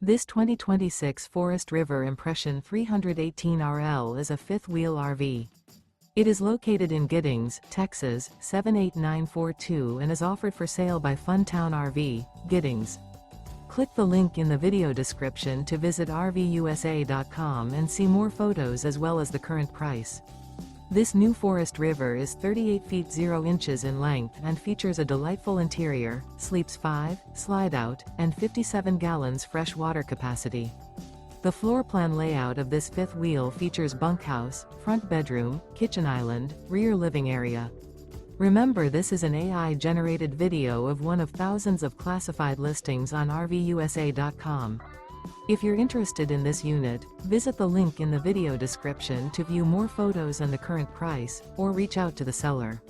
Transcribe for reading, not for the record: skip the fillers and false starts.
This 2026 Forest River Impression 318RL is a fifth-wheel RV. It is located in Giddings, Texas, 78942 and is offered for sale by Funtown RV, Giddings. Click the link in the video description to visit RVUSA.com and see more photos as well as the current price. This new Forest River is 38 feet 0 inches in length and features a delightful interior, sleeps 5, slide-out, and 57 gallons fresh water capacity. The floor plan layout of this fifth wheel features bunkhouse, front bedroom, kitchen island, rear living area. Remember, this is an AI-generated video of one of thousands of classified listings on RVUSA.com. If you're interested in this unit, visit the link in the video description to view more photos and the current price, or reach out to the seller.